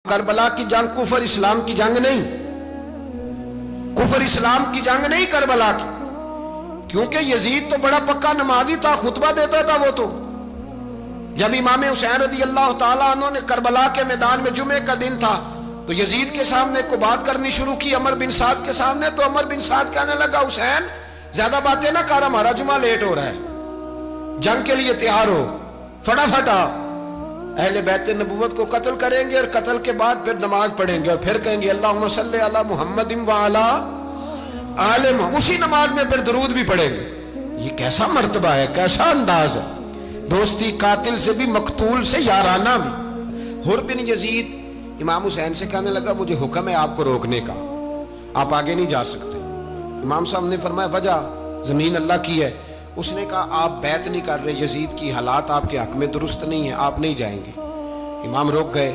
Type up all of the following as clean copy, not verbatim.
کربلا کی جنگ کفر اسلام کی جنگ نہیں، کفر اسلام کی جنگ نہیں کربلا کی، کیونکہ یزید تو بڑا پکا نمازی تھا، خطبہ دیتا تھا وہ تو۔ جب امام حسین رضی اللہ تعالیٰ عنہ نے کربلا کے میدان میں جمعے کا دن تھا تو یزید کے سامنے کو بات کرنی شروع کی عمر بن سعد کے سامنے، تو عمر بن سعد کہنے لگا حسین زیادہ باتیں نہ کر، ہمارا جمعہ لیٹ ہو رہا ہے، جنگ کے لیے تیار ہو، فٹافٹ آ۔ اہل بیت نبوت کو قتل کریں گے اور قتل کے بعد پھر نماز پڑھیں گے اور پھر کہیں گے اللہم صلی علی محمد وعلی آل محمد، اسی نماز میں پھر درود بھی پڑھیں گے۔ یہ کیسا مرتبہ ہے، کیسا انداز ہے، دوستی قاتل سے بھی مقتول سے یارانہ بھی۔ حر بن یزید امام حسین سے کہنے لگا مجھے حکم ہے آپ کو روکنے کا، آپ آگے نہیں جا سکتے۔ امام صاحب نے فرمایا وجہ زمین اللہ کی ہے۔ اس نے کہا آپ بیعت نہیں کر رہے، یزید کی حالات آپ کے حق میں درست نہیں ہیں، آپ نہیں جائیں گے۔ امام روک گئے۔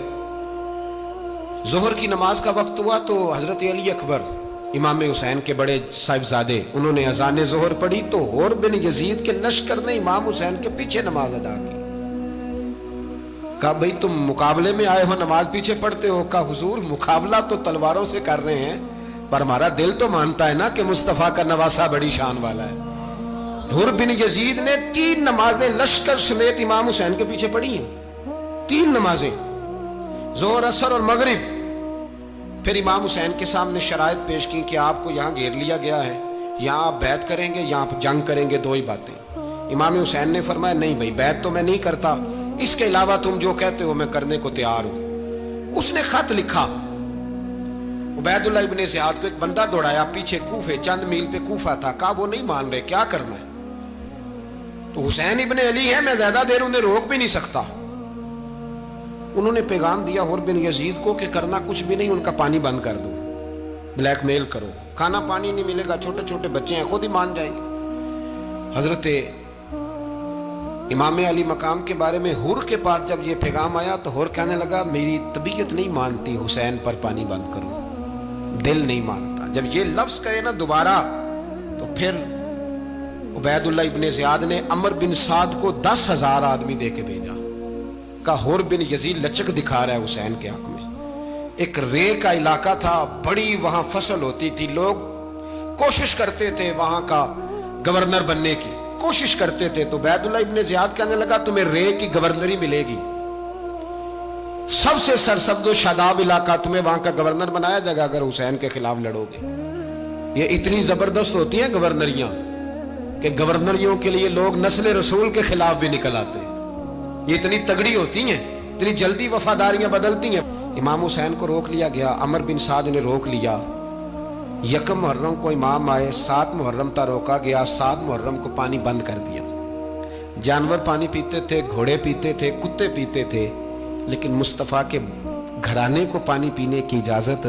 ظہر کی نماز کا وقت ہوا تو حضرت علی اکبر امام حسین کے بڑے صاحبزادے انہوں نے اذان ظہر پڑھی تو حر بن یزید کے لشکر نے امام حسین کے پیچھے نماز ادا کی۔ کہا بھئی تم مقابلے میں آئے ہو، نماز پیچھے پڑھتے ہو؟ کہا حضور مقابلہ تو تلواروں سے کر رہے ہیں پر ہمارا دل تو مانتا ہے نا کہ مصطفیٰ کا نواسہ بڑی شان والا ہے۔ حر بن یزید نے 3 نمازیں لشکر سمیت امام حسین کے پیچھے پڑھی ہیں، 3 نمازیں، ظہر عصر اور مغرب۔ پھر امام حسین کے سامنے شرائط پیش کی کہ آپ کو یہاں گھیر لیا گیا ہے، یہاں آپ بیعت کریں گے، یہاں آپ جنگ کریں گے، 2 ہی باتیں۔ امام حسین نے فرمایا نہیں بھائی بیعت تو میں نہیں کرتا، اس کے علاوہ تم جو کہتے ہو میں کرنے کو تیار ہوں۔ اس نے خط لکھا، عبید اللہ ابن زیاد کو ایک بندہ دوڑایا پیچھے کوفے، چند میل پہ کوفہ تھا، کہا وہ نہیں مان رہے، کیا کرنا ہے؟ تو حسین ابن علی ہے، میں زیادہ دیر انہیں روک بھی نہیں سکتا۔ انہوں نے پیغام دیا حر بن یزید کو کہ کرنا کچھ بھی نہیں، ان کا پانی بند کر دو، بلیک میل کرو، کھانا پانی نہیں ملے گا، چھوٹے چھوٹے بچے ہیں خود ہی مان جائیں گے۔ حضرت امام علی مقام کے بارے میں حر کے پاس جب یہ پیغام آیا تو حر کہنے لگا میری طبیعت نہیں مانتی حسین پر پانی بند کرو، دل نہیں مانتا۔ جب یہ لفظ کہے نا دوبارہ تو پھر عبید اللہ ابن زیاد نے عمر بن سعد کو 10,000 آدمی دے کے بھیجا، کہا حر بن یزید لچک دکھا رہا ہے حسین کے حق میں۔ ایک رے کا علاقہ تھا، بڑی وہاں فصل ہوتی تھی، لوگ کوشش کرتے تھے وہاں کا گورنر بننے کی، کوشش کرتے تھے۔ تو عبید اللہ ابن زیاد کہنے لگا تمہیں رے کی گورنری ملے گی، سب سے سرسبز و شاداب علاقہ، تمہیں وہاں کا گورنر بنایا جائے گا اگر حسین کے خلاف لڑو گے۔ یہ اتنی زبردست ہوتی ہیں گورنریاں کہ گورنریوں کے لیے لوگ نسل رسول کے خلاف بھی نکل آتے ہیں، یہ اتنی تگڑی ہوتی ہیں، اتنی جلدی وفاداریاں بدلتی ہیں۔ امام حسین کو روک لیا گیا، عمر بن سعد نے روک لیا۔ 1 محرم کو امام آئے، 7 محرم تا روکا گیا، 7 محرم کو پانی بند کر دیا۔ جانور پانی پیتے تھے، گھوڑے پیتے تھے، کتے پیتے تھے، لیکن مصطفیٰ کے گھرانے کو پانی پینے کی اجازت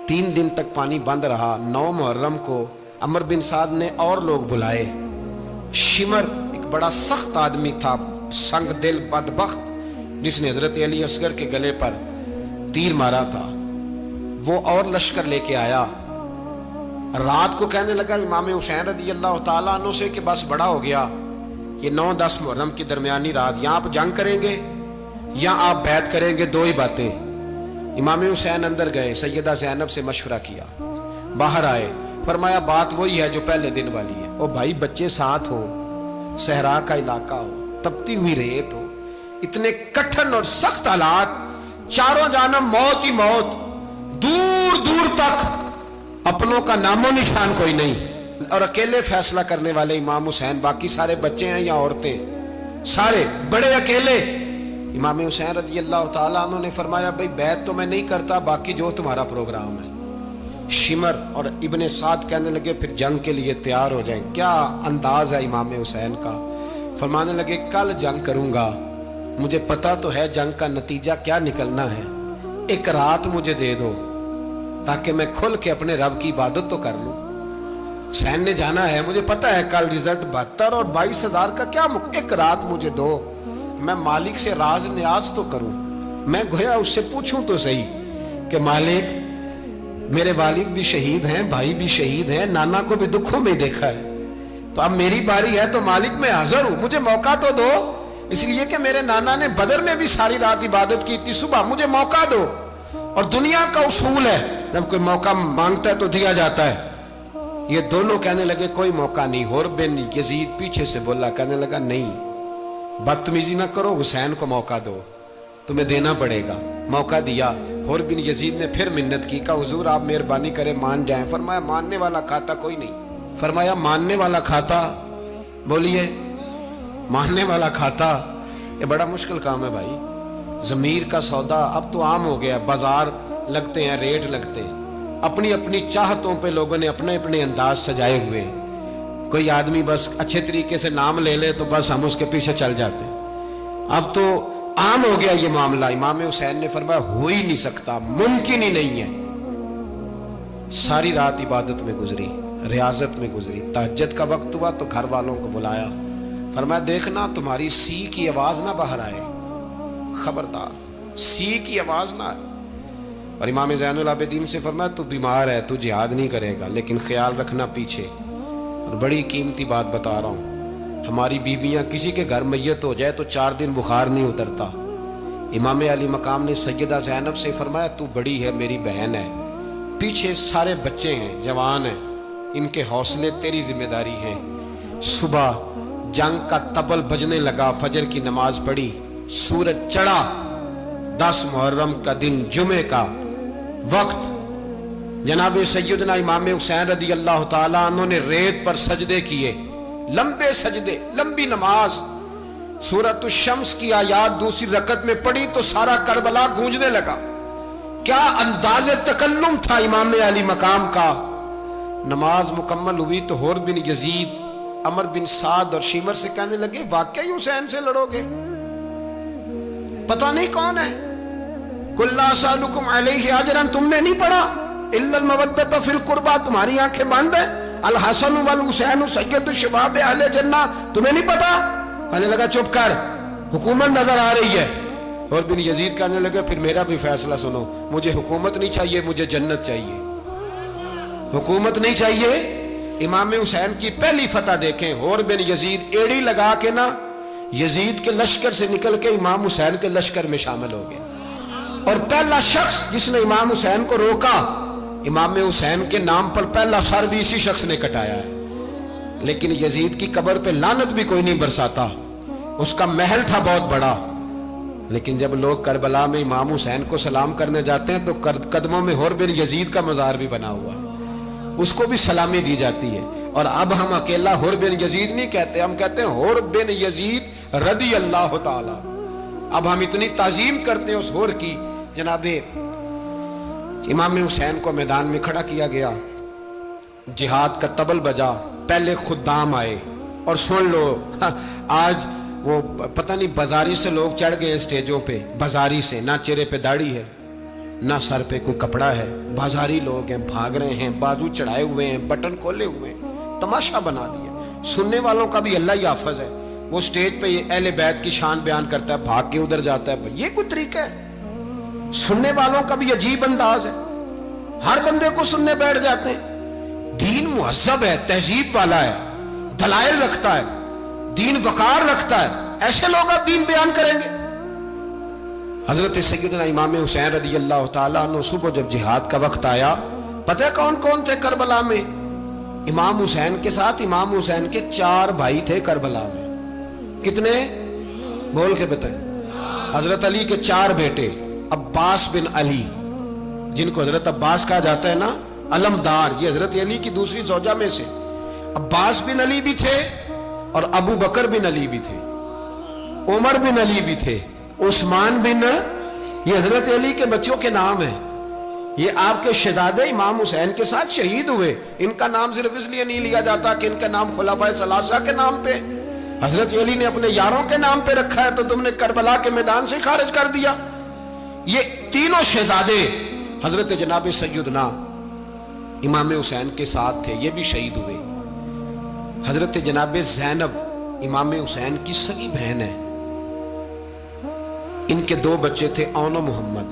3 دن تک پانی بند رہا۔ 9 محرم کو عمر بن سعد نے اور لوگ بلائے۔ شمر ایک بڑا سخت آدمی تھا، سنگ دل بدبخت، جس نے حضرت علی اصغر کے گلے پر تیر مارا تھا، وہ اور لشکر لے کے آیا۔ رات کو کہنے لگا امام حسین رضی اللہ تعالیٰ عنہ سے کہ بس بڑا ہو گیا، یہ 9-10 محرم کی درمیانی رات، یہاں آپ جنگ کریں گے یا آپ بیعت کریں گے، 2 ہی باتیں۔ امام حسین اندر گئے، سیدہ زینب سے مشورہ کیا، باہر آئے، فرمایا بات وہی ہے جو پہلے دن والی ہے۔ او بھائی بچے ساتھ ہو، صحرا کا علاقہ ہو، تپتی ہوئی ریت ہو، اتنے کٹھن اور سخت حالات، چاروں جانب موت ہی موت، دور دور تک اپنوں کا نام و نشان کوئی نہیں، اور اکیلے فیصلہ کرنے والے امام حسین، باقی سارے بچے ہیں یا عورتیں، سارے بڑے اکیلے۔ امام حسین رضی اللہ تعالیٰ عنہ نے فرمایا بھئی بیعت تو میں نہیں کرتا، باقی جو تمہارا پروگرام ہے۔ شمر اور ابن سعد کہنے لگے پھر جنگ کے لیے تیار ہو جائیں۔ کیا انداز ہے امام حسین کا، فرمانے لگے کل جنگ کروں گا، مجھے پتا تو ہے جنگ کا نتیجہ کیا نکلنا ہے، 1 رات مجھے دے دو تاکہ میں کھل کے اپنے رب کی عبادت تو کر لوں۔ حسین نے جانا ہے، مجھے پتا ہے کل رزلٹ 72 اور 22,000 کا کیا 1 رات مجھے دو، میں مالک سے راز نیاز تو کروں، میں گویا اس سے پوچھوں تو صحیح کہ مالک میرے والد بھی شہید ہیں، بھائی بھی شہید ہیں، نانا کو بھی دکھوں میں دیکھا ہے، تو اب میری باری ہے تو مالک میں حاضر ہوں، مجھے موقع تو دو اس لیے کہ میرے نانا نے بدر میں بھی ساری رات عبادت کی تھی، صبح مجھے موقع دو. اور دنیا کا اصول ہے جب کوئی موقع مانگتا ہے تو دیا جاتا ہے. یہ دونوں کہنے لگے کوئی موقع نہیں. حر بن یزید پیچھے سے بولا، کہنے لگا نہیں بدتمیزی نہ کرو، حسین کو موقع دو، تمہیں دینا پڑے گا. موقع دیا. حر بن یزید نے پھر منت کی، کہا حضور آپ مہربانی کریں مان جائیں. فرمایا ماننے والا کھاتا کوئی نہیں. فرمایا ماننے والا کھاتا، بولیے ماننے والا کھاتا. یہ بڑا مشکل کام ہے بھائی. ضمیر کا سودا اب تو عام ہو گیا، بازار لگتے ہیں، ریٹ لگتے ہیں، اپنی اپنی چاہتوں پہ لوگوں نے اپنے اپنے انداز سجائے ہوئے ہیں. کوئی آدمی بس اچھے طریقے سے نام لے لے تو بس ہم اس کے پیچھے چل جاتے ہیں. اب تو عام ہو گیا یہ معاملہ. امام حسین نے فرمایا ہو ہی نہیں سکتا، ممکن ہی نہیں ہے. ساری رات عبادت میں گزری، ریاضت میں گزری. تہجد کا وقت ہوا تو گھر والوں کو بلایا. فرمایا دیکھنا تمہاری سی کی آواز نہ باہر آئے، خبردار سی کی آواز نہ آئے. اور امام زین العابدین سے فرمایا تو بیمار ہے، تو جہاد نہیں کرے گا، لیکن خیال رکھنا پیچھے. اور بڑی قیمتی بات بتا رہا ہوں، ہماری بیویاں کسی کے گھر میت ہو جائے تو 4 دن بخار نہیں اترتا. امام علی مقام نے سیدہ زینب سے فرمایا تو بڑی ہے، میری بہن ہے، پیچھے سارے بچے ہیں، جوان ہیں، ان کے حوصلے تیری ذمہ داری ہیں. صبح جنگ کا طبل بجنے لگا، فجر کی نماز پڑھی، سورج چڑھا. 10 محرم کا دن، جمعے کا وقت. جناب سیدنا امام حسین رضی اللہ تعالیٰ عنہ نے ریت پر سجدے کیے، لمبے سجدے، لمبی نماز. سورۃ الشمس کی آیات دوسری رکعت میں پڑھی تو سارا کربلا گونجنے لگا. کیا انداز تکلم تھا امام علی مقام کا. نماز مکمل ہوئی تو حر بن یزید، عمر بن سعد اور شیمر سے کہنے لگے واقعی حسین سے لڑو گے؟ پتہ نہیں کون ہے. قُلْ لَا أَسْأَلُكُمْ عَلَيْهِ أَجْرًا، تم نے نہیں پڑھا إِلَّا الْمَوَدَّةَ فِي الْقُرْبَى، تمہاری آنکھیں بند ہیں. الحسن والحسین سید الشباب اہل جنہ، تمہیں نہیں پتا؟ کہنے لگا چپ کر، حکومت نظر آ رہی ہے. اور بن یزید کہنے لگا پھر میرا بھی فیصلہ سنو، مجھے حکومت نہیں چاہیے، مجھے جنت چاہیے. حکومت نہیں چاہیے. امام حسین کی پہلی فتح دیکھیں. اور بن یزید ایڑی لگا کے نا یزید کے لشکر سے نکل کے امام حسین کے لشکر میں شامل ہو گئے. اور پہلا شخص جس نے امام حسین کو روکا، امام حسین کے نام پر پہلا سر بھی اسی شخص نے کٹایا ہے. لیکن یزید کی قبر پہ لعنت بھی کوئی نہیں برساتا. اس کا محل تھا بہت بڑا، لیکن جب لوگ کربلا میں امام حسین کو سلام کرنے جاتے ہیں تو قدموں میں حر بن یزید کا مزار بھی بنا ہوا ہے، اس کو بھی سلامی دی جاتی ہے. اور اب ہم اکیلا حر بن یزید نہیں کہتے، ہم کہتے ہیں حر بن یزید رضی اللہ تعالی. اب ہم اتنی تعظیم کرتے ہیں اس حر کی. جناب امام حسین کو میدان میں کھڑا کیا گیا، جہاد کا طبل بجا، پہلے خدام آئے. اور سن لو آج وہ پتہ نہیں بازاری سے لوگ چڑھ گئے اسٹیجوں پہ، بازاری سے، نہ چہرے پہ داڑھی ہے نہ سر پہ کوئی کپڑا ہے، بازاری لوگ ہیں، بھاگ رہے ہیں، بازو چڑھائے ہوئے ہیں، بٹن کھولے ہوئے ہیں، تماشا بنا دیا. سننے والوں کا بھی اللہ ہی حافظ ہے. وہ سٹیج پہ یہ اہل بیت کی شان بیان کرتا ہے، بھاگ کے ادھر جاتا ہے. یہ کوئی طریقہ ہے؟ سننے والوں کا بھی عجیب انداز ہے، ہر بندے کو سننے بیٹھ جاتے ہیں. دین مہذب ہے، تہذیب والا ہے، دلائل رکھتا ہے، دین وقار رکھتا ہے. ایسے لوگ اب دین بیان کریں گے؟ حضرت سیدنا امام حسین رضی اللہ تعالیٰ عنہ صبح جب جہاد کا وقت آیا، پتہ ہے کون کون تھے کربلا میں؟ امام حسین کے ساتھ امام حسین کے 4 بھائی تھے کربلا میں. کتنے؟ بول کے بتائیں. حضرت علی کے 4 بیٹے، عباس بن علی، جن کو حضرت عباس کہا جاتا ہے نا، علمدار، یہ حضرت علی کی دوسری زوجہ میں سے. عباس بن علی بھی تھے اور ابو بکر بن علی بھی تھے، عمر بن علی بھی تھے، عثمان بن، یہ حضرت علی کے بچوں کے نام ہیں. یہ آپ کے شہزادے امام حسین کے ساتھ شہید ہوئے. ان کا نام صرف اس لیے نہیں لیا جاتا کہ ان کا نام خلفائے ثلاثہ کے نام پہ، حضرت علی نے اپنے یاروں کے نام پہ رکھا ہے تو تم نے کربلا کے میدان سے خارج کر دیا. یہ تینوں شہزادے حضرت جناب سیدنا امام حسین کے ساتھ تھے، یہ بھی شہید ہوئے. حضرت جناب زینب امام حسین کی سگی بہن ہے، ان کے 2 بچے تھے، اون و محمد.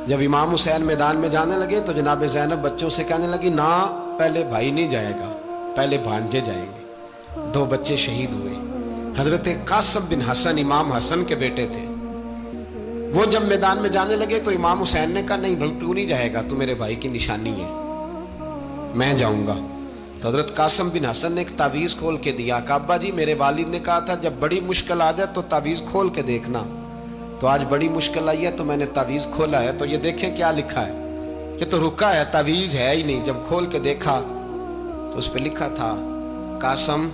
جب امام حسین میدان میں جانے لگے تو جناب زینب بچوں سے کہنے لگی نہ، پہلے بھائی نہیں جائے گا، پہلے بھانجے جائیں گے. 2 بچے شہید ہوئے. حضرت قاسم بن حسن امام حسن کے بیٹے تھے. وہ جب میدان میں جانے لگے تو امام حسین نے کہا نہیں بھائی تو نہیں جائے گا, تو میرے بھائی کی نشانی ہے, میں جاؤں گا. تو حضرت قاسم بن حسن نے ایک تعویذ کھول کے دیا کہ ابا جی میرے والد نے کہا تھا جب بڑی مشکل آ جائے تو تعویذ کھول کے دیکھنا. تو آج بڑی مشکل آئی ہے تو میں نے تعویذ کھولا ہے, تو یہ دیکھیں کیا لکھا ہے, یہ تو رکا ہے, تعویذ ہے ہی نہیں. جب کھول کے دیکھا تو اس پہ لکھا تھا قاسم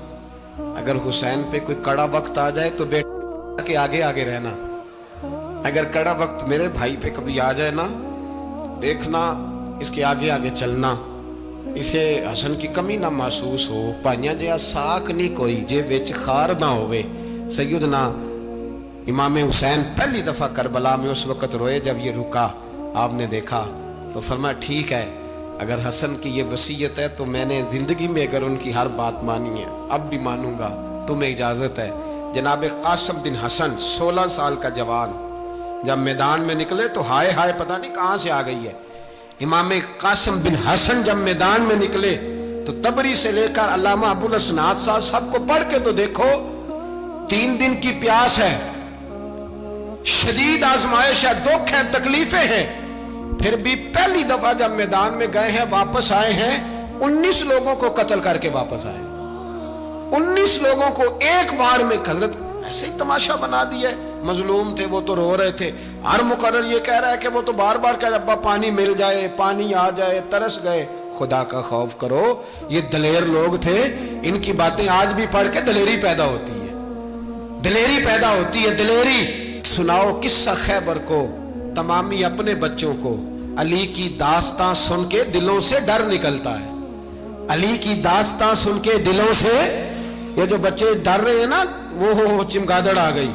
اگر حسین پہ کوئی کڑا وقت آ جائے تو بیٹا کے آگے آگے رہنا, اگر کڑا وقت میرے بھائی پہ کبھی آ جائے نا دیکھنا اس کے آگے آگے چلنا, اسے حسن کی کمی نہ محسوس ہو. پائیاں جہاں ساک نہیں کوئی جے وچ خار نہ ہوئے. سیدنا امام حسین پہلی دفعہ کربلا میں اس وقت روئے جب یہ رکا, آپ نے دیکھا تو فرمایا ٹھیک ہے اگر حسن کی یہ وصیت ہے تو میں نے زندگی میں اگر ان کی ہر بات مانی ہے اب بھی مانوں گا, تمہیں اجازت ہے. جناب قاسم بن حسن 16 سال کا جوان جب میدان میں نکلے تو ہائے ہائے پتہ نہیں کہاں سے آ گئی ہے. امام قاسم بن حسن جب میدان میں نکلے تو تبری سے لے کر علامہ ابو الاسناد صاحب سب کو پڑھ کے تو دیکھو, 3 دن کی پیاس ہے, شدید آزمائش ہے, دکھ ہے, تکلیفیں ہیں, پھر بھی پہلی دفعہ جب میدان میں گئے ہیں واپس آئے ہیں 19 لوگوں کو قتل کر کے واپس آئے. 19 لوگوں کو ایک بار میں حضرت ایسے ہی تماشا بنا دیا ہے. مظلوم تھے وہ تو رو رہے تھے, ہر مقرر یہ کہہ رہا ہے کہ وہ تو بار بار کہہ ابا پانی مل جائے, پانی آ جائے, ترس گئے. خدا کا خوف کرو, یہ دلیر لوگ تھے, ان کی باتیں آج بھی پڑھ کے دلیری پیدا ہوتی ہے, دلیری پیدا ہوتی ہے, دلیری. سناؤ قصہ خیبر کو تمامی اپنے بچوں کو, علی کی داستان سن کے دلوں سے ڈر نکلتا ہے. علی کی داستان سن کے دلوں سے یہ جو بچے ڈر رہے ہیں نا وہ چمگادڑ آ گئی,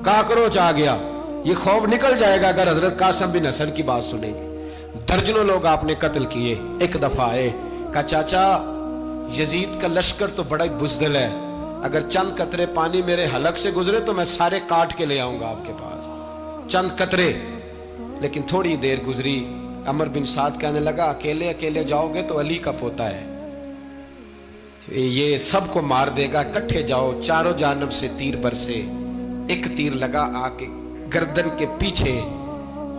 کاکروچ آ گیا, یہ خوف نکل جائے گا اگر حضرت قاسم بن حسن کی بات سنیں گے. درجنوں لوگ آپ نے قتل کیے. ایک دفعہ آئے کہا چاچا یزید کا لشکر تو بڑا بزدل ہے, اگر چند قطرے پانی میرے حلق سے گزرے تو میں سارے کاٹ کے لے آؤں گا آپ کے پاس, چند قطرے. لیکن تھوڑی دیر گزری, عمر بن سعد کہنے لگا اکیلے اکیلے جاؤ گے تو علی کا پوتا ہے, یہ سب کو مار دے گا, کٹھے جاؤ. چاروں جانب سے تیر برسے, ایک تیر لگا آ کے گردن کے پیچھے,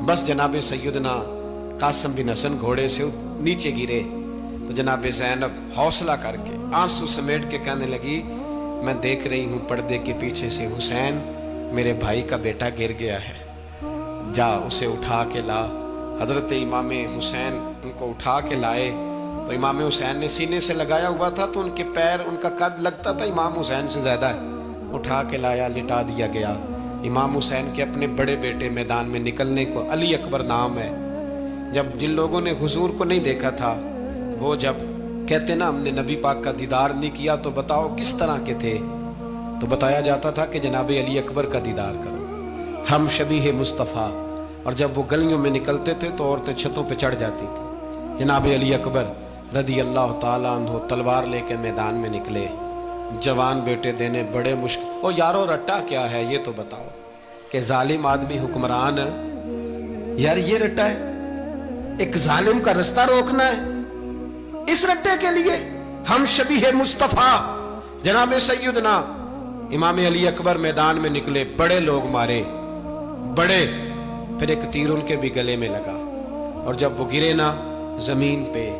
بس جناب سیدنا قاسم بن حسن گھوڑے سے نیچے گرے. تو جناب زینب حوصلہ کر کے آنسو سمیٹ کے کہنے لگی میں دیکھ رہی ہوں پردے کے پیچھے سے حسین میرے بھائی کا بیٹا گر گیا ہے, جا اسے اٹھا کے لا. حضرت امام حسین ان کو اٹھا کے لائے تو امام حسین نے سینے سے لگایا ہوا تھا تو ان کے پیر, ان کا قد لگتا تھا امام حسین سے زیادہ ہے. اٹھا کے لایا, لٹا دیا گیا. امام حسین کے اپنے بڑے بیٹے میدان میں نکلنے کو, علی اکبر نام ہے, جب جن لوگوں نے حضور کو نہیں دیکھا تھا وہ جب کہتے نا ہم نے نبی پاک کا دیدار نہیں کیا تو بتاؤ کس طرح کے تھے, تو بتایا جاتا تھا کہ جناب علی اکبر کا دیدار کرو, ہم شبیہ مصطفیٰ. اور جب وہ گلیوں میں نکلتے تھے تو عورتیں چھتوں پہ چڑھ جاتی تھی. جناب علی اکبر رضی اللہ تعالیٰ عنہ تلوار لے کے میدان میں نکلے, جوان بیٹے دینے بڑے مشکل. او یارو رٹا کیا ہے یہ تو بتاؤ, کہ ظالم آدمی حکمران ہے یار, یہ رٹا ہے, ایک ظالم کا رستہ روکنا ہے, اس رٹے کے لیے ہم شبیہ مصطفیٰ. جناب سیدنا امام علی اکبر میدان میں نکلے, بڑے لوگ مارے, بڑے, پھر ایک تیر ان کے بھی گلے میں لگا, اور جب وہ گرے نا زمین پہ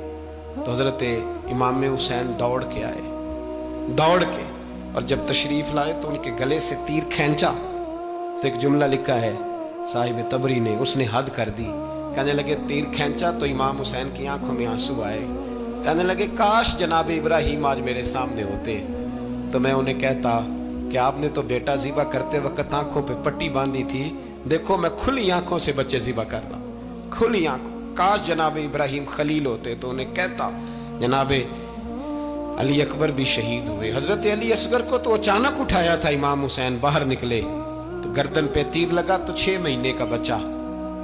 تو حضرت امام حسین دوڑ کے آئے, دوڑ کے, اور جب تشریف لائے تو ان کے گلے سے تیر کھینچا تو ایک جملہ لکھا ہے صاحب تبری نے, اس نے حد کر دی. کہنے لگے تیر کھینچا تو امام حسین کی آنکھوں میں آنسو آئے, کہنے لگے کاش جناب ابراہیم آج میرے سامنے ہوتے تو میں انہیں کہتا کہ آپ نے تو بیٹا ذبح کرتے وقت آنکھوں پہ پٹی باندھی تھی, دیکھو میں کھلی آنکھوں سے بچے ذبح کر رہا ہوں, کھلی آنکھوں. کاش جناب ابراہیم خلیل ہوتے تو انہیں کہتا. جناب علی اکبر بھی شہید ہوئے. حضرت علی اصغر کو تو اچانک اٹھایا تھا امام حسین, باہر نکلے تو گردن پہ تیر لگا تو 6 مہینے کا بچہ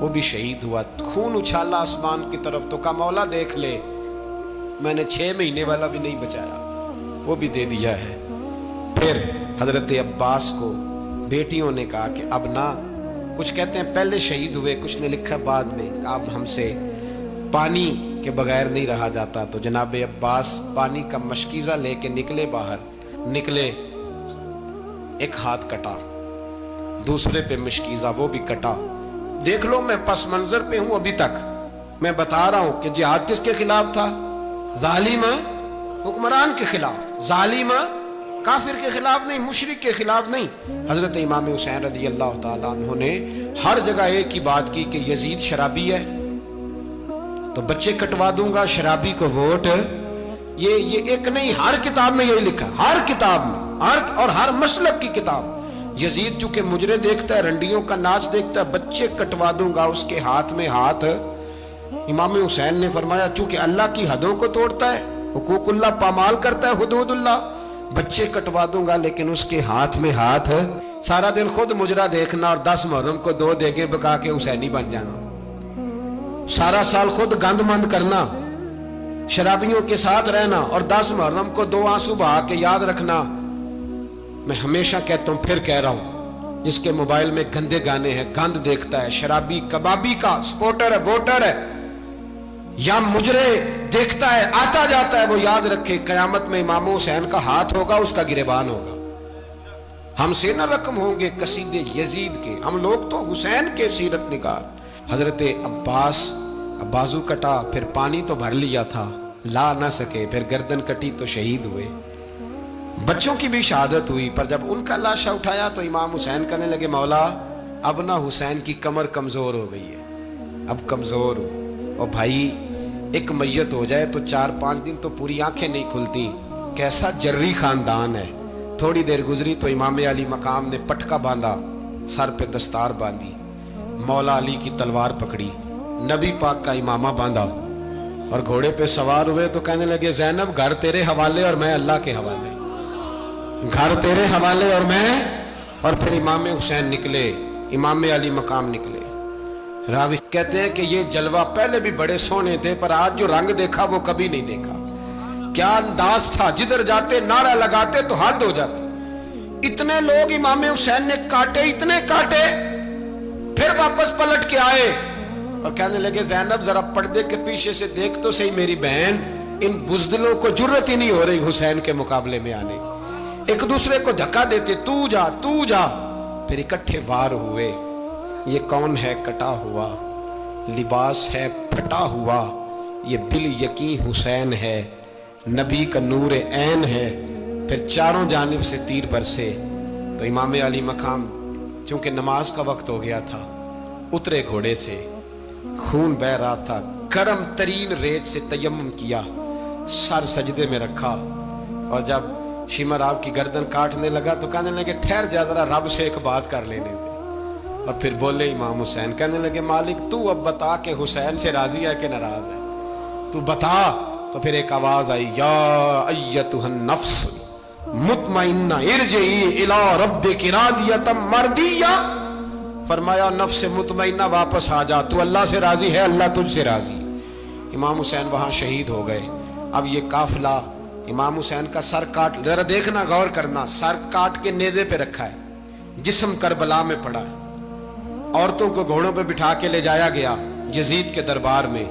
وہ بھی شہید ہوا. خون اچھالا آسمان کی طرف تو کہا مولا دیکھ لے, میں نے 6 مہینے والا بھی نہیں بچایا, وہ بھی دے دیا ہے. پھر حضرت عباس کو بیٹیوں نے کہا کہ اب نہ, کچھ کہتے ہیں پہلے شہید ہوئے, کچھ نے لکھا بعد میں, اب ہم سے پانی کے بغیر نہیں رہا جاتا. تو جناب عباس پانی کا مشکیزہ لے کے نکلے, باہر نکلے ایک ہاتھ کٹا, دوسرے پہ مشکیزہ وہ بھی کٹا. دیکھ لو میں پس منظر پہ ہوں ابھی تک, میں بتا رہا ہوں کہ جہاد کس کے خلاف تھا؟ ظالم حکمران کے خلاف, ظالم کافر کے خلاف نہیں, مشرک کے خلاف نہیں. حضرت امام حسین رضی اللہ تعالیٰ عنہ نے ہر جگہ ایک ہی بات کی کہ یزید شرابی ہے تو بچے کٹوا دوں گا, شرابی کو ووٹ. یہ ایک نہیں, ہر کتاب میں یہی لکھا, ہر کتاب میں, اور ہر مسلک کی کتاب. یزید چونکہ مجرے دیکھتا ہے, رنڈیوں کا ناچ دیکھتا ہے, بچے کٹوا دوں گا, اس کے ہاتھ میں ہاتھ. امام حسین نے فرمایا چونکہ اللہ کی حدوں کو توڑتا ہے, حقوق اللہ پامال کرتا ہے, حدود اللہ, بچے کٹوا دوں گا لیکن اس کے ہاتھ میں ہاتھ. سارا دن خود مجرا دیکھنا اور 10 محرم کو 2 دیگیں پکا کے حسینی بن جانا, سارا سال خود گند مند کرنا, شرابیوں کے ساتھ رہنا اور 10 محرم کو 2 آنسو بہا کے یاد رکھنا. میں ہمیشہ کہتا ہوں, پھر کہہ رہا ہوں, جس کے موبائل میں گندے گانے ہیں, گند دیکھتا ہے, شرابی کبابی کا سپورٹر ہے, ووٹر ہے, یا مجرے دیکھتا ہے, آتا جاتا ہے, وہ یاد رکھے قیامت میں امام حسین کا ہاتھ ہوگا, اس کا گریبان ہوگا. ہم سے نہ رقم ہوں گے قصیدے یزید کے, ہم لوگ تو حسین کے سیرت نگار. حضرت عباس بازو کٹا, پھر پانی تو بھر لیا تھا, لا نہ سکے, پھر گردن کٹی تو شہید ہوئے. بچوں کی بھی شہادت ہوئی, پر جب ان کا لاشا اٹھایا تو امام حسین کہنے لگے مولا اب نہ حسین کی کمر کمزور ہو گئی ہے, اب کمزور ہو. اور بھائی ایک میت ہو جائے تو 4-5 دن تو پوری آنکھیں نہیں کھلتی, کیسا جری خاندان ہے. تھوڑی دیر گزری تو امام علی مقام نے پٹکا باندھا, سر پہ دستار باندھی, مولا علی کی تلوار پکڑی, نبی پاک کا امامہ باندھا اور گھوڑے پہ سوار ہوئے تو کہنے لگے زینب گھر تیرے حوالے اور میں اللہ کے حوالے, گھر تیرے حوالے اور میں. اور پھر امام حسین نکلے, امام علی مقام نکلے. راوی کہتے ہیں کہ یہ جلوہ پہلے بھی بڑے سونے تھے, پر آج جو رنگ دیکھا وہ کبھی نہیں دیکھا. کیا انداز تھا, جدھر جاتے نعرہ لگاتے تو حد ہو جاتے. اتنے لوگ امام حسین نے کاٹے, اتنے کاٹے, پھر واپس پلٹ کے آئے اور کہنے لگے زینب ذرا پردے کے پیچھے سے دیکھ تو صحیح میری بہن, ان بزدلوں کو جرت ہی نہیں ہو رہی حسین کے مقابلے میں آنے. ایک دوسرے کو دھکا دیتے, تو جا تو جا, پھر اکٹھے وار ہوئے. یہ کون ہے کٹا ہوا, لباس ہے پھٹا ہوا, یہ بال یقین حسین ہے, نبی کا نور عین ہے. پھر چاروں جانب سے تیر برسے تو امام علی مقام چونکہ نماز کا وقت ہو گیا تھا, اترے گھوڑے سے, خون بہ رہا تھا, گرم ترین ریت سے تیمم کیا, سر سجدے میں رکھا, اور جب شمر آپ کی گردن کاٹنے لگا تو کہنے لگے ٹھہر جا ذرا رب سے ایک بات کر لینے دے. اور پھر بولے امام حسین, کہنے لگے مالک تو اب بتا کہ حسین سے راضی ہے کہ ناراض ہے, تو بتا. تو پھر ایک آواز آئی, یا ایتھا النفس مطمئنہ ارجعی الی ربک راضیۃ مردیہ. فرمایا نفس مطمئنہ واپس آ جا, تو اللہ سے راضی ہے, اللہ تجھ سے راضی. امام حسین وہاں شہید ہو گئے. اب یہ قافلہ امام حسین کا سر کاٹ, ذرا دیکھنا غور کرنا, سر کاٹ کے نیزے پہ رکھا ہے, جسم کربلا میں پڑا ہے. عورتوں کو گھوڑوں پہ بٹھا کے لے جایا گیا یزید کے دربار میں.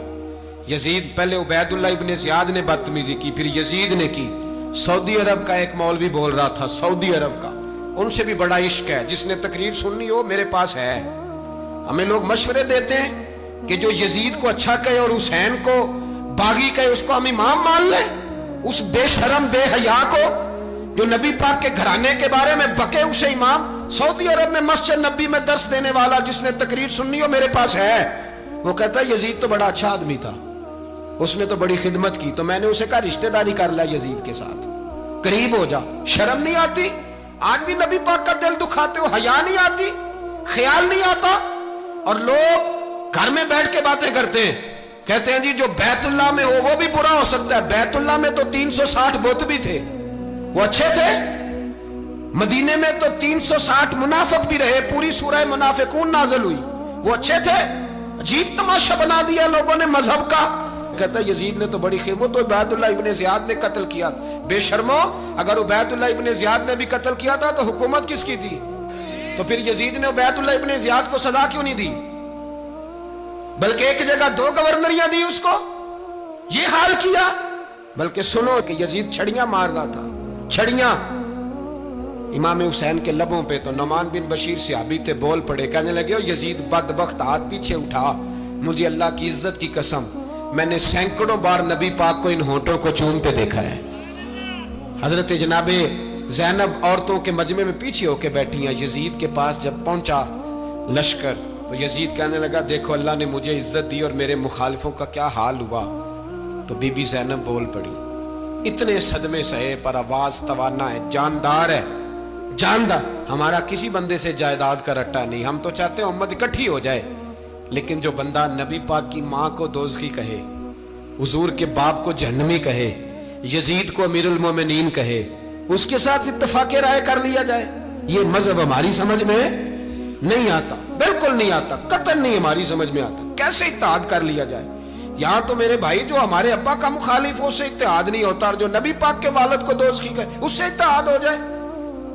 یزید پہلے عبید اللہ ابن زیاد نے بدتمیزی کی, پھر یزید نے کی. سعودی عرب کا ایک مولوی بول رہا تھا, سعودی عرب کا, ان سے بھی بڑا عشق ہے, جس نے تقریر سننی ہو میرے پاس ہے. ہمیں لوگ مشورے دیتے ہیں کہ جو یزید کو اچھا کہے اور حسین کو باغی کہے اس کو ہم امام مان لیں. اس بے شرم بے حیا کو جو نبی پاک کے گھرانے کے بارے میں بکے اسے امام. سعودی عرب میں مسجد نبی میں درس دینے والا جس نے تقریر سننی ہو میرے پاس ہے. وہ کہتا ہے یزید تو بڑا اچھا آدمی تھا, اس نے تو بڑی خدمت کی, تو میں نے اسے کہا رشتہ داری کر لیا یزید کے ساتھ, قریب ہو جا. شرم نہیں آتی؟ آج بھی نبی پاک کا دل دکھاتے ہو, حیا نہیں آتی, خیال نہیں آتا. اور لوگ گھر میں بیٹھ کے باتیں کرتے ہیں, کہتے ہیں جی جو بیت اللہ میں ہو وہ بھی برا ہو سکتا ہے. بیت اللہ میں تو 360 بت بھی تھے, وہ اچھے تھے. مدینے میں تو 360 منافق بھی رہے, پوری سورہ منافقون نازل ہوئی, وہ اچھے تھے. عجیب تماشا بنا دیا لوگوں نے مذہب کا. کہتا ہے یزید نے تو بڑی خدمت, تو عبید اللہ ابن زیاد نے قتل کیا. بے شرمو, اگر عبید اللہ ابن زیاد نے بھی قتل کیا تھا تو حکومت کس کی تھی؟ تو پھر یزید نے عبید اللہ ابن زیاد کو سزا کیوں نہیں دی, بلکہ ایک جگہ 2 گورنریاں دی اس کو, یہ حال کیا. بلکہ سنو کہ یزید چھڑیاں مار رہا تھا, چھڑیاں. امام حسین کے لبوں پہ تو نعمان بن بشیر صحابی تھے، بول پڑے، کہنے لگے او یزید بدبخت، ہاتھ پیچھے اٹھا، مجھے اللہ کی عزت کی قسم میں نے سینکڑوں بار نبی پاک کو ان ہونٹوں کو چومتے دیکھا ہے۔ حضرت جناب زینب عورتوں کے مجمع میں پیچھے ہو کے بیٹھی ہیں، یزید کے پاس جب پہنچا لشکر تو یزید کہنے لگا دیکھو اللہ نے مجھے عزت دی اور میرے مخالفوں کا کیا حال ہوا۔ تو بی بی زینب بول پڑی، اتنے صدمے سہے پر آواز توانا ہے، جاندار ہے، جاندار، ہمارا کسی بندے سے جائیداد کا رٹا نہیں، ہم تو چاہتے ہیں امت اکٹھی ہو جائے، لیکن جو بندہ نبی پاک کی ماں کو دوزخی کہے، حضور کے باپ کو جہنمی کہے، یزید کو امیر المومنین کہے، اس کے ساتھ اتفاق رائے کر لیا جائے، یہ مذہب ہماری سمجھ میں نہیں آتا، بالکل نہیں آتا، قطعاً نہیں ہماری سمجھ میں آتا، کیسے اتحاد کر لیا جائے۔ یہاں تو میرے بھائی جو ہمارے ابا کا مخالف ہو، اس سے اتحاد نہیں ہوتا، اور جو نبی پاک کے والد کو دوزخی کہے اس سے اتحاد ہو جائے۔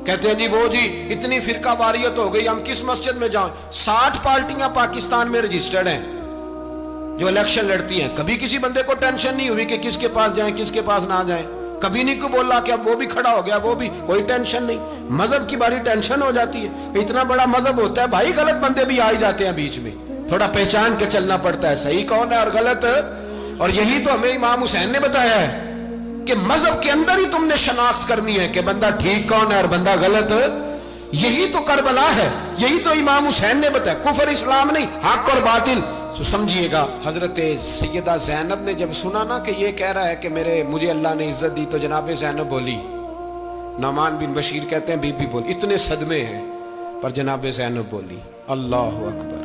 کہتے ہیں جی وہ جی اتنی فرقہ واریت ہو گئی، ہم کس مسجد میں جائیں؟ 60 پارٹیاں پاکستان میں رجسٹرڈ ہیں جو الیکشن لڑتی ہیں، کبھی کسی بندے کو ٹینشن نہیں ہوئی کہ کس کے پاس جائیں کس کے پاس نہ جائیں، کبھی نہیں کو بولا کہ اب وہ بھی کھڑا ہو گیا، وہ بھی، کوئی ٹینشن نہیں۔ مذہب کی باری ٹینشن ہو جاتی ہے، اتنا بڑا مذہب ہوتا ہے بھائی، غلط بندے بھی آئی جاتے ہیں بیچ میں، تھوڑا پہچان کے چلنا پڑتا ہے صحیح کون ہے اور غلط، اور یہی تو ہمیں امام حسین نے بتایا ہے کہ مذہب کے اندر ہی تم نے شناخت کرنی ہے کہ بندہ ٹھیک کون ہے اور بندہ غلط، یہی تو کربلا ہے، یہی تو امام حسین نے بتایا، کفر اسلام نہیں، حق اور باطل۔ تو سمجھیے گا، حضرت سیدہ زینب نے جب سنا نا کہ یہ کہہ رہا ہے کہ مجھے اللہ نے عزت دی، تو جناب زینب بولی، نعمان بن بشیر کہتے ہیں بی بی بولی، اتنے صدمے ہیں پر جناب زینب بولی اللہ اکبر،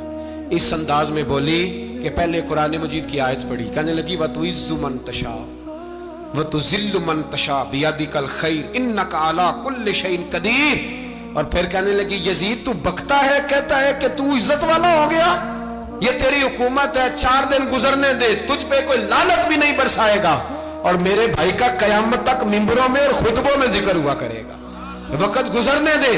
اس انداز میں بولی کہ پہلے قرآن مجید کی آیت پڑھی، کہنے لگی وَتُعِزُّ مَن تَشَاءُ وَتُذِلُّ مَن تَشَاءُ بِيَدِكَ الْخَيْرُ إِنَّكَ عَلَىٰ كُلِّ شَيْءٍ قَدِيرٌ، اور پھر کہنے لگی یزید تو بکتا ہے، کہتا ہے کہ تو عزت والا ہو گیا، یہ تیری حکومت ہے، 4 دن گزرنے دے، تجھ پہ کوئی لعنت بھی نہیں برسائے گا، اور میرے بھائی کا قیامت تک ممبروں میں اور خطبوں میں ذکر ہوا کرے گا، وقت گزرنے دے۔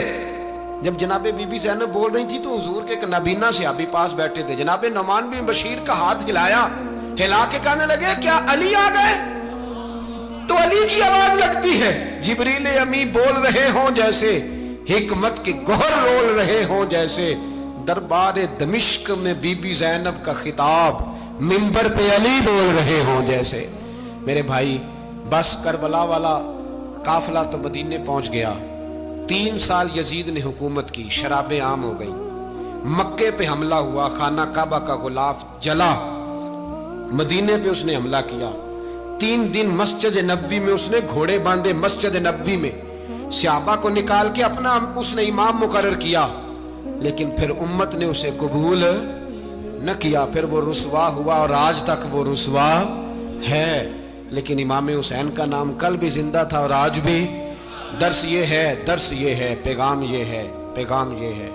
جب جناب بی بی زینب بول رہی تھی تو حضور کے ایک نابینا صحابی پاس بیٹھے تھے، جناب نعمان بن بشیر کا ہاتھ ہلایا، ہلا کے کہنے لگے کیا علی آ گئے؟ تو علی کی آواز لگتی ہے، جبریل امی بول رہے ہوں جیسے، حکمت کے گوہر رول رہے ہوں جیسے، دربار دمشق میں بی بی زینب کا خطاب، منبر پہ علی بول رہے ہوں جیسے۔ میرے بھائی بس کربلا والا قافلہ تو مدینے پہنچ گیا، 3 سال یزید نے حکومت کی، شرابیں عام ہو گئی، مکے پہ حملہ ہوا، خانہ کعبہ کا غلاف جلا، مدینے پہ اس نے حملہ کیا، 3 دن مسجد نبوی میں اس نے گھوڑے باندھے، مسجد نبوی میں صحابہ کو نکال کے اپنا اس نے امام مقرر کیا، لیکن پھر امت نے اسے قبول نہ کیا، پھر وہ رسوا ہوا اور آج تک وہ رسوا ہے، لیکن امام حسین کا نام کل بھی زندہ تھا اور آج بھی۔ درس یہ ہے، پیغام یہ ہے، پیغام یہ ہے،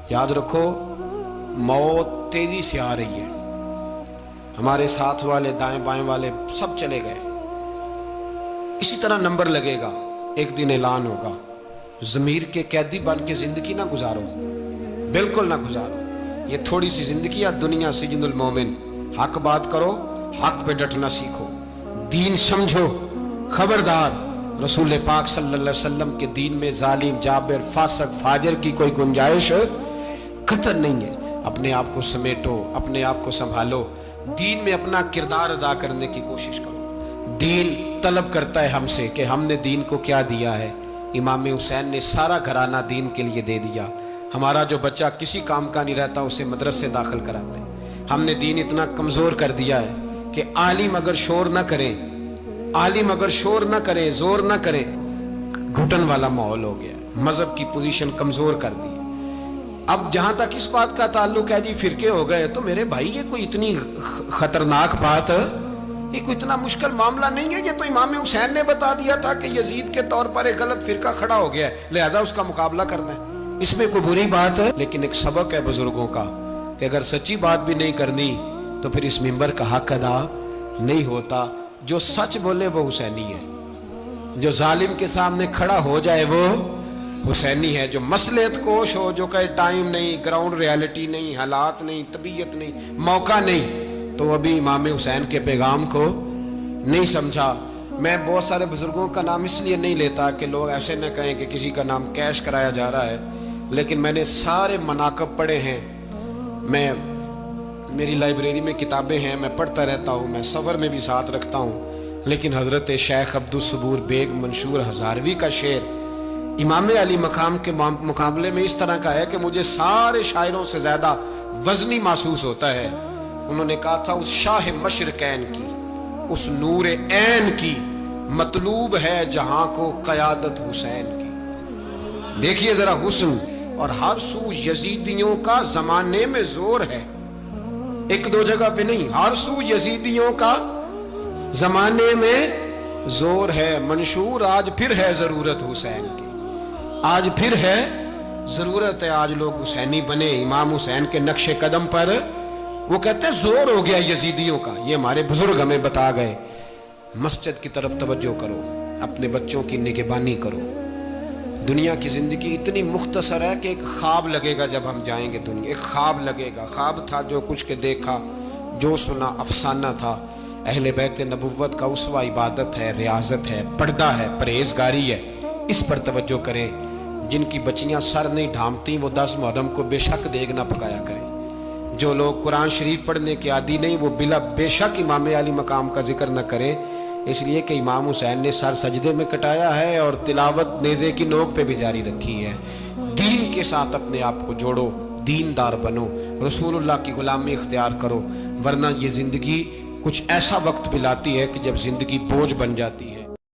یاد رکھو موت تیزی سے آ رہی ہے، ہمارے ساتھ والے دائیں بائیں والے سب چلے گئے، اسی طرح نمبر لگے گا، ایک دن اعلان ہوگا، ضمیر کے قیدی بن کے زندگی نہ گزارو، بالکل نہ گزارو، یہ تھوڑی سی زندگی ہے دنیا سجن المومن، حق بات کرو، حق پہ ڈٹنا سیکھو، دین سمجھو، خبردار رسول پاک صلی اللہ علیہ وسلم کے دین میں ظالم، جابر، فاسق، فاجر کی کوئی گنجائش قطعاً نہیں ہے۔ اپنے آپ کو سمیٹو، اپنے آپ کو سنبھالو، دین میں اپنا کردار ادا کرنے کی کوشش کرو۔ دین طلب کرتا ہے ہم سے کہ ہم نے دین کو کیا دیا ہے۔ امام حسین نے سارا گھرانہ دین کے لیے دے دیا، ہمارا جو بچہ کسی کام کا نہیں رہتا اسے مدرسے داخل کراتے ہیں۔ ہم نے دین اتنا کمزور کر دیا ہے کہ عالم اگر شور نہ کریں، عالم اگر شور نہ کریں، زور نہ کریں، گھٹن والا ماحول ہو گیا، مذہب کی پوزیشن کمزور کر دی۔ اب جہاں تک اس بات کا تعلق ہے جی فرقے ہو گئے، تو میرے بھائی یہ کوئی اتنی خطرناک بات، یہ کوئی اتنا مشکل معاملہ نہیں ہے، یہ تو امام حسین نے بتا دیا تھا کہ یزید کے طور پر ایک غلط فرقہ کھڑا ہو گیا ہے، لہذا اس کا مقابلہ کرنا ہے، اس میں کوئی بری بات ہے؟ لیکن ایک سبق ہے بزرگوں کا کہ اگر سچی بات بھی نہیں کرنی تو پھر اس منبر کا حق ادا نہیں ہوتا۔ جو سچ بولے وہ حسینی ہے، جو ظالم کے سامنے کھڑا ہو جائے وہ حسینی ہے، جو مصلحت کوش ہو، جو کہے ٹائم نہیں، گراؤنڈ ریالٹی نہیں، حالات نہیں، طبیعت نہیں، موقع نہیں، تو ابھی امام حسین کے پیغام کو نہیں سمجھا۔ میں بہت سارے بزرگوں کا نام اس لیے نہیں لیتا کہ لوگ ایسے نہ کہیں کہ کسی کا نام کیش کرایا جا رہا ہے، لیکن میں نے سارے مناقب پڑھے ہیں، میں میری لائبریری میں کتابیں ہیں، میں پڑھتا رہتا ہوں، میں سفر میں بھی ساتھ رکھتا ہوں، لیکن حضرت شیخ عبدالصبور بیگ منشور ہزاروی کا شعر امام علی مقام کے مقابلے میں اس طرح کا ہے کہ مجھے سارے شاعروں سے زیادہ وزنی محسوس ہوتا ہے۔ انہوں نے کہا تھا اس شاہ مشرقین کی، اس نور عین کی مطلوب ہے جہاں کو قیادت حسین کی۔ دیکھیے ذرا حسن، اور ہر سو یزیدیوں کا زمانے میں زور ہے، ایک دو جگہ پہ نہیں، ہر سو یزیدیوں کا زمانے میں زور ہے۔ منشور آج پھر ہے ضرورت حسین کی، آج پھر ہے ضرورت ہے، آج لوگ حسینی بنے، امام حسین کے نقش قدم پر۔ وہ کہتے ہیں زور ہو گیا یزیدیوں کا، یہ ہمارے بزرگ ہمیں بتا گئے۔ مسجد کی طرف توجہ کرو، اپنے بچوں کی نگہبانی کرو۔ دنیا کی زندگی اتنی مختصر ہے کہ ایک خواب لگے گا جب ہم جائیں گے دنیا، ایک خواب لگے گا، خواب تھا جو کچھ کے دیکھا، جو سنا افسانہ تھا۔ اہل بیت نبوت کا اسوہ عبادت ہے، ریاضت ہے، پردہ ہے، پرہیزگاری ہے، اس پر توجہ کریں۔ جن کی بچیاں سر نہیں ڈھانپتی وہ 10 محرم کو بے شک دیگ نہ پکایا کریں۔ جو لوگ قرآن شریف پڑھنے کے عادی نہیں وہ بے شک امام علی مقام کا ذکر نہ کریں، اس لیے کہ امام حسین نے سر سجدے میں کٹایا ہے اور تلاوت نیزے کی نوک پہ بھی جاری رکھی ہے۔ دین کے ساتھ اپنے آپ کو جوڑو، دیندار بنو، رسول اللہ کی غلامی اختیار کرو، ورنہ یہ زندگی کچھ ایسا وقت بھی لاتی ہے کہ جب زندگی بوجھ بن جاتی ہے۔